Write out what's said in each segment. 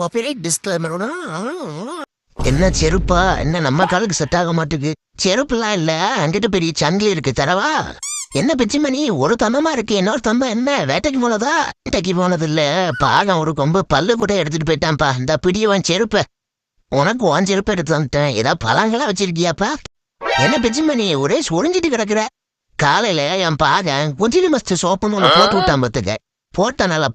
Copyright disclaimer. என்ன செருப்பா? என்ன நம்ம காலுக்கு செட் ஆக மாட்டுக்கு? செருப்புலாம் இல்ல, அங்கிட்ட பெரிய சங்கிலி இருக்கு தரவா? என்ன பிச்சுமணி ஒரு தம்பமா இருக்கு, இன்னொரு தம்பம் என்ன வேட்டைக்கு போனதா? வேட்டைக்கு போனது இல்ல, பாகம் ஒரு கொம்பு பல்லு கூட எடுத்துட்டு போயிட்டான்ப்பா. இந்த பிடியவன் செருப்ப உனக்கு உன் செருப்ப எடுத்து வந்துட்டேன். ஏதாவது பழங்களா வச்சிருக்கியாப்பா? என்ன பிச்சுமணி ஒரே சுழிஞ்சிட்டு கிடக்குற? காலையில என் பாகன் குஜிலி மஸ்து சோப்புன்னு ஒன்று போட்டு விட்டான் பத்துக்க. போட்டனால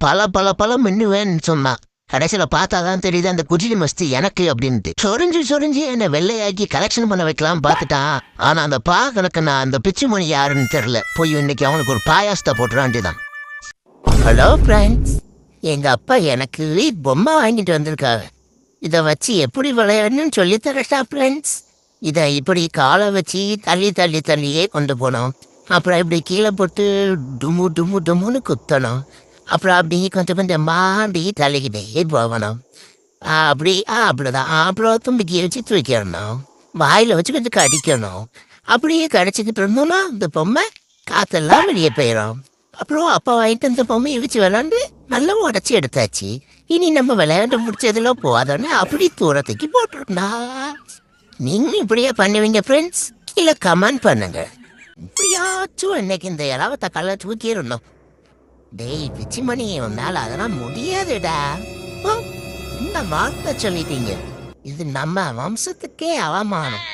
பல மின்னுவேன்னு சொன்னான். கடைசியில பார்த்தாதான் தெரியுது அந்த குஜிலி மஸ்தி எனக்கு அப்படின்ட்டு. சொரிஞ்சு என்ன வெள்ளையாக்கி கலெக்ஷன் பண்ண வைக்கலாம் பார்த்துட்டான். ஆனா அந்த பாகனுக்கு நான் அந்த பிச்சுமணி யாருன்னு தெரியல. போய் இன்னைக்கு அவனுக்கு ஒரு பாயாசத்தை போட்டுறான்ட்டுதான். ஹலோ ஃப்ரெண்ட்ஸ், எங்க அப்பா எனக்கு பொம்மை வாங்கிட்டு வந்திருக்காங்க. இதை வச்சு எப்படி விளையாடணும்னு சொல்லித்தரட்டா ஃப்ரெண்ட்ஸ்? இதை இப்படி காலை வச்சு தள்ளியே கொண்டு போனோம். அப்புறம் இப்படி கீழே போட்டு டும்முன்னு குத்தணும். அப்புறம் அப்படி கொஞ்சம் மாடி தள்ளிக்கிட்டே போகணும். அப்படிதான். அப்புறம் தும்பிக்கையை வச்சு தூக்கிடணும். வாயில் வச்சு கொஞ்சம் கடிக்கணும். அப்படியே கடிச்சிக்கிட்டு இருந்தோம்னா இந்த பொம்மை காற்றெல்லாம் வெளியே போயிடும். அப்புறம் அப்பா வாங்கிட்டு இந்த பொம்மையை வச்சு விளாண்டு நல்லா உடச்சி எடுத்தாச்சு. இனி நம்ம விளையாண்டு முடிச்சதுல போகாதோன்னு அப்படி தூரத்துக்கு போட்டுருந்தா. நீங்களும் இப்படியே பண்ணுவீங்க ஃப்ரெண்ட்ஸ்? கீழே கமெண்ட் பண்ணுங்க. இப்படியாச்சும் இன்னைக்கு இந்த இலவ தக்காள தூக்கிடணும். டேய் பிச்சுமணி, உன்னால அதெல்லாம் முடியாதுடா. இந்த வார்த்தை சொல்லிட்டீங்க, இது நம்ம வம்சத்துக்கே அவமானம்.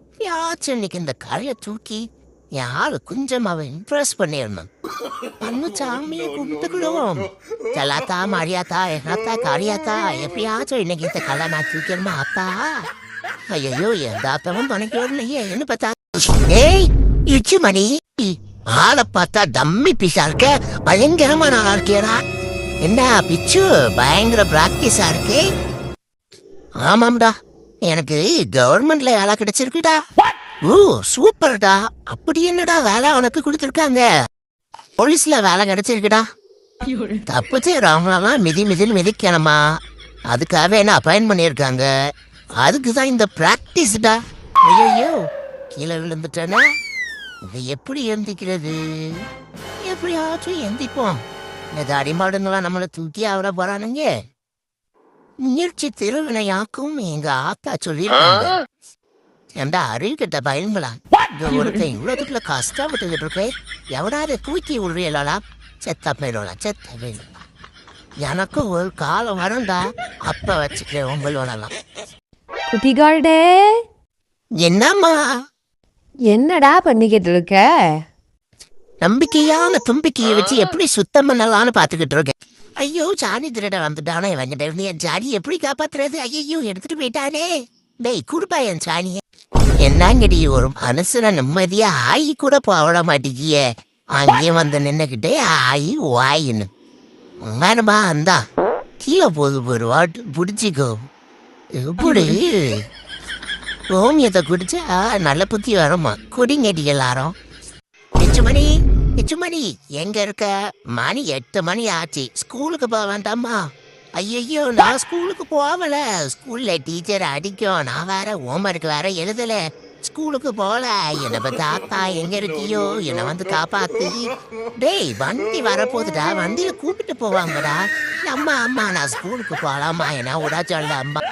எப்படியாச்சும் இன்னைக்கு இந்த கரையை தூக்கி என் ஆளு கொஞ்சம் அவன் இம்ப்ரெஸ் பண்ணிடணும். பண்ணு சாமியை கும்பிட்டுக்கிடுவோம். செல்லாத்தா மரியாத்தா என்னத்தா காரியாத்தா, எப்படியாச்சும் இன்னைக்கு இந்த கலை நான் தூக்கிடணுமா அத்தா? ஐயோ எந்த அத்தமும் துணைக்கு வரலையே. என்ன பார்த்தா ஏய் இச்சுமணி, ஆளை பார்த்தா டம்மி பீஸா இருக்க, பயங்கரமா நல்லா இருக்கேடா. என்ன பிச்சு பயங்கர பிராக்டிஸா இருக்கு? ஆமாம்டா, எனக்கு கவர்மெண்ட்ல வேலை கிடைச்சிருக்குடா. ஓ சூப்பர்டா. அப்படி என்னடா வேலை உனக்கு கொடுத்துருக்காங்க? போலீஸ்ல வேலை கிடைச்சிருக்குடா. தப்பு செய்யறவங்களெல்லாம் மிதிக்கணுமா? அதுக்காக என்ன அப்பாயின் பண்ணியிருக்காங்க. அதுக்குதான் இந்த பிராக்டிஸ்டா. ஐயோ கீழே விழுந்துட்டேன்னா இதை எப்படி எந்திக்கிறது? எப்படியாச்சும் எந்திப்போம். இந்த அடிமாடுங்களாம் நம்மளை தூக்கி அவரை போறானுங்க. முயற்சி திருவினையாக்கும் எங்க ஆத்தா சொல்லியிருக்காங்க. ஏண்டா அறிவு கிட்ட பயன்பலா? ஒருத்தன் இவ்வளவுக்குள்ள கஷ்டப்பட்டுக்கிட்டு இருக்கேன். எவனாவது தூக்கி விடுறீங்களா? செத்த போயிடலாம். எனக்கும் ஒரு காலம் வரும்டா, அப்ப வச்சுக்கிறேன் உங்களோடலாம். குட்டிகால்டே, என்னம்மா என்னடா பண்ணிக்கிட்டு இருக்க? நம்பிக்கையான தும்பிக்கையை வச்சு எப்படி சுத்தம் பண்ணலான்னு பாத்துக்கிட்டு இருக்கேன். ஐயோ சாணி திருட வந்துட்டானே, இவங்கிட்ட இருந்து என் சாணி எப்படி காப்பாத்துறது? ஐயோ எடுத்துட்டு போயிட்டானே. டேய் குடுப்பா என் சாணிய. என்னங்கடி ஒரு மனுஷன நிம்மதியா ஆயி கூட போட மாட்டேங்கிய. அங்கேயும் வந்து நின்னுக்கிட்டே ஆயி வாயின்னு வேணுமா? அந்தா கீழே போது ஒரு வாட்டு பிடிச்சிக்கோ. எப்படி ஓமியத்தை குடிச்சா நல்ல புத்தி வருமா? குடிங்கடி எல்லாரும். பிச்சுமணி எங்க இருக்க? மணி 8 மணி ஆச்சு. ஸ்கூலுக்கு போக வேண்டாமா? ஐயோ நான் ஸ்கூலுக்கு போகல. ஸ்கூல்ல டீச்சர் அடிக்கும். நான் வேற ஹோம்ஒர்க் வேற எழுதல. ஸ்கூலுக்கு போல. என்ன தாத்தா எங்க இருக்கியோ, என்னை வந்து காப்பாத்து. டேய் வண்டி வரப்போகுதுடா, வண்டியில கூப்பிட்டு போவாங்கடா. அம்மா நான் ஸ்கூலுக்கு போகலாமா? என்ன விடா சொல்ல அம்மா.